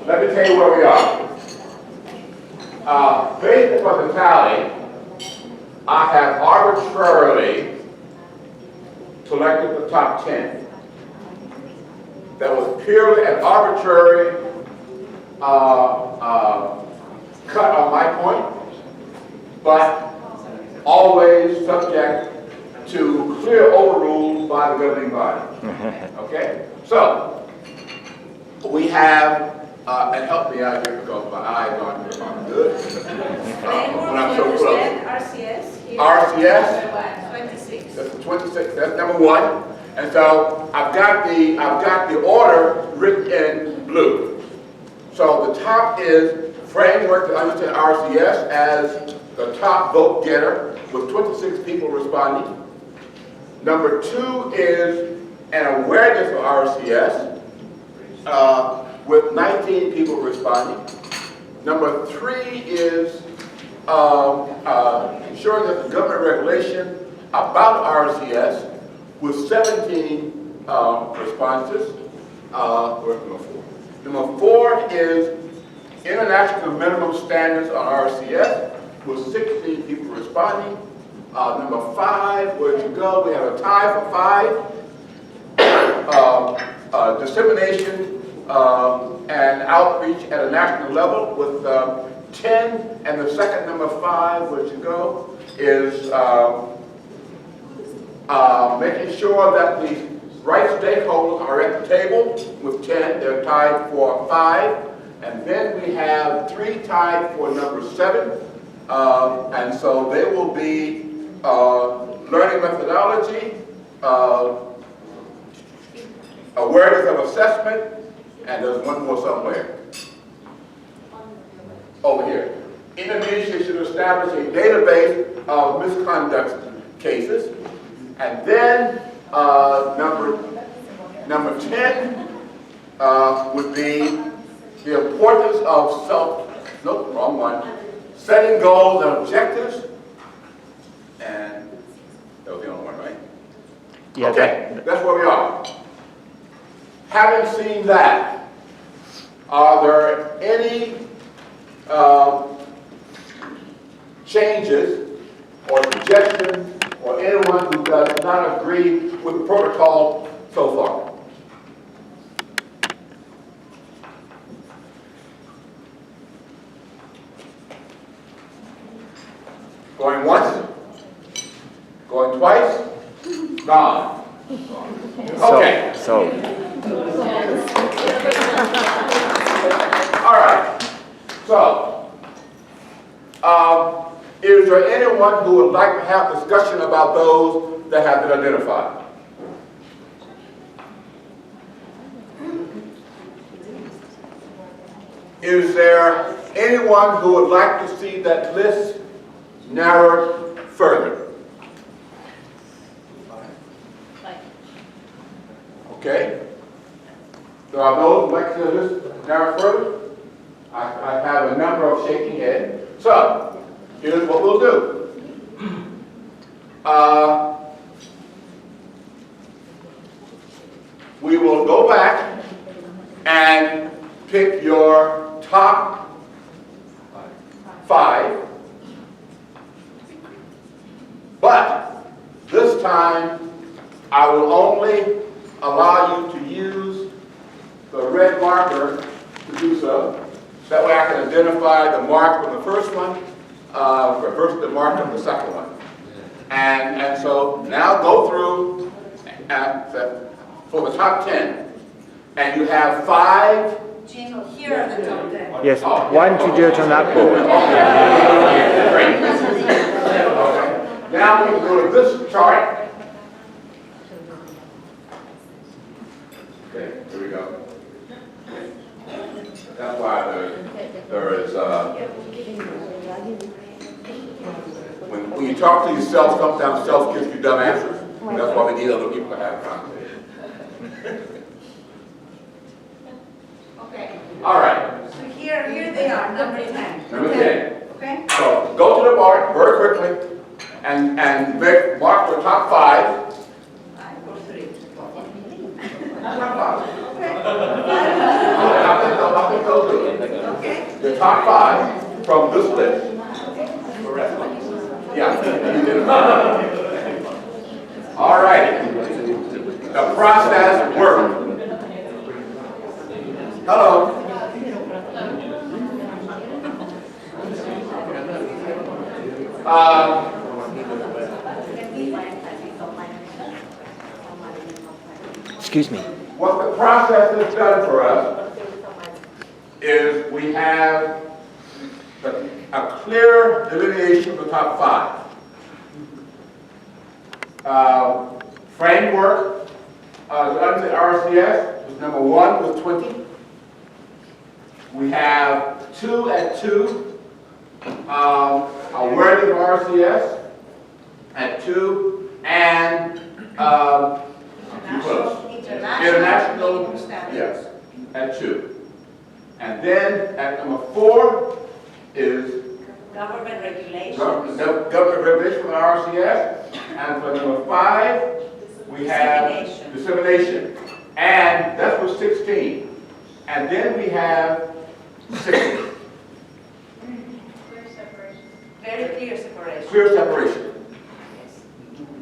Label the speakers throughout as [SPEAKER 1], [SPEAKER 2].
[SPEAKER 1] let me tell you where we are. Based upon the tally, I have arbitrarily selected the top 10. That was purely an arbitrary cut on my point, but always subject to clear overrules by the governing body. Okay? So, we have, and help me out here because my eyes aren't good. When I'm so close.
[SPEAKER 2] RCS.
[SPEAKER 1] RCS.
[SPEAKER 2] 26.
[SPEAKER 1] That's 26. That's number 1. And so I've got the order written in blue. So the top is framework to understand RCS as the top vote getter with 26 people responding. Number 2 is an awareness of RCS with 19 people responding. Number 3 is ensuring that the government regulation about RCS with 17 responses. Where's number 4? Number 4 is international minimum standards on RCS with 16 people responding. Number 5, where'd you go? We have a tie for 5. Dissemination and outreach at a national level with 10, and the second number 5, where'd you go, is making sure that the right stakeholders are at the table with 10. They're tied for 5. And then we have 3 tied for number 7. And so they will be learning methodology, awareness of assessment, and there's one more somewhere. Over here. Indonesia should establish a database of misconduct cases. And then number 10 would be the importance of setting goals and objectives. And that was the only one, right?
[SPEAKER 3] Yeah,
[SPEAKER 1] okay, that's where we are. Having seen that, are there any changes or suggestions or anyone who does not agree with the protocol so far? Going once? Going twice? Gone. Okay.
[SPEAKER 3] So.
[SPEAKER 1] All right. So, is there anyone who would like to have discussion about those that have been identified? Is there anyone who would like to see that list narrowed further? Okay. There are those who like to see the list narrowed further? I have a number of shaking heads. So, here's what we'll do. We will go back and pick your top 5. But this time, I will only allow you to use the red marker to do so. That way I can identify the mark from the first one versus the mark from the second one. And so now go through for the top 10. And you have 5.
[SPEAKER 2] Gino, here are the top 10.
[SPEAKER 3] Yes, why don't you do it on that board?
[SPEAKER 1] Great. Okay. Now we can go to this chart. Okay, here we go. That's why there is, when you talk to yourself, sometimes self gives you dumb answers. That's why we need other people to have a conversation.
[SPEAKER 2] Okay.
[SPEAKER 1] All right.
[SPEAKER 2] So here they are, number 10.
[SPEAKER 1] Number 10.
[SPEAKER 2] Okay.
[SPEAKER 1] So go to the mark very quickly and mark the top 5.
[SPEAKER 2] 5 or 3.
[SPEAKER 1] Top 5.
[SPEAKER 2] Okay.
[SPEAKER 1] I think they'll do. top 5 from this list. Yeah, you did it. All right. The process worked. Hello.
[SPEAKER 3] Excuse me.
[SPEAKER 1] What the process has done for us is we have a clear delineation of the top 5. Framework, under the RCS, was number 1 with 20. We have 2 at 2. A wording of RCS at 2, and international
[SPEAKER 2] minimum standards.
[SPEAKER 1] yes, at 2. And then at number 4 is
[SPEAKER 2] Government regulations.
[SPEAKER 1] government regulation for the RCS, and for number 5 we have dissemination, and that was 16. And then we have 60.
[SPEAKER 2] Very clear separation.
[SPEAKER 1] Clear separation.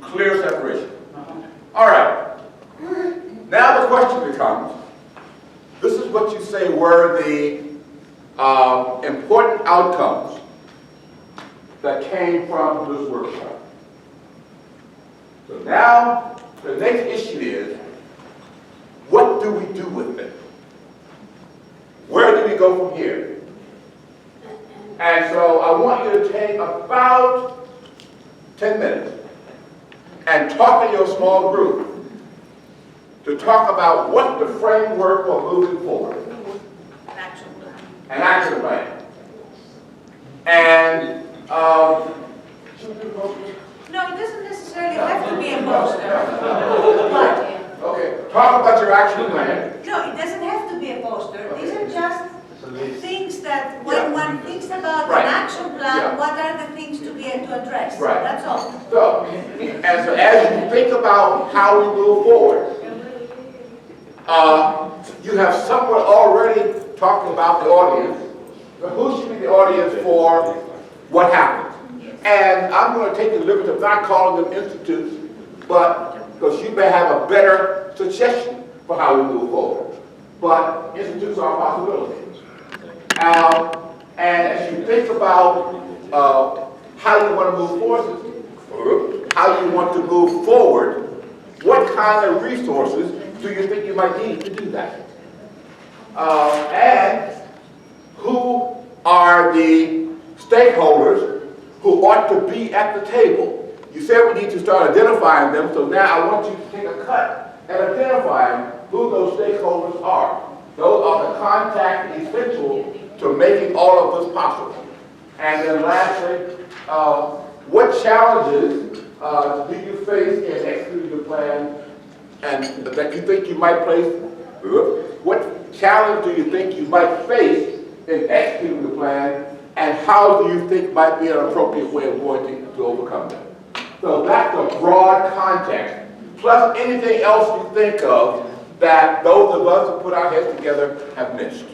[SPEAKER 1] Clear separation. All right. Now the question becomes, this is what you say were the important outcomes that came from this workshop. So now the next issue is, what do we do with it? Where do we go from here? And so I want you to take about 10 minutes and talk in your small group to talk about what the framework for moving forward.
[SPEAKER 2] An action plan.
[SPEAKER 1] An action plan. And
[SPEAKER 2] No, it doesn't necessarily have to be a poster. But,
[SPEAKER 1] okay, talk about your action plan.
[SPEAKER 2] no, it doesn't have to be a poster. These are just things that, when
[SPEAKER 1] Yeah.
[SPEAKER 2] one thinks about
[SPEAKER 1] Right.
[SPEAKER 2] an action plan,
[SPEAKER 1] Yeah.
[SPEAKER 2] what are the things to address?
[SPEAKER 1] Right.
[SPEAKER 2] That's all.
[SPEAKER 1] So as you think about how we move forward, you have someone already talking about the audience. Who should be the audience for what happened? And I'm going to take the liberty of not calling them institutes, but because you may have a better suggestion for how we move forward. But institutes are possibilities. And as you think about how you want to move forward, how you want to move forward, what kind of resources do you think you might need to do that? And who are the stakeholders who ought to be at the table? You said we need to start identifying them, so now I want you to take a cut at identifying who those stakeholders are. Those are the contact essential to making all of this possible. And then lastly, what challenges do you face in executing the plan, and that you think you might face? What challenge do you think you might face in executing the plan, and how do you think might be an appropriate way of going to overcome them? So that's a broad context, plus anything else you think of that those of us who put our heads together have missed.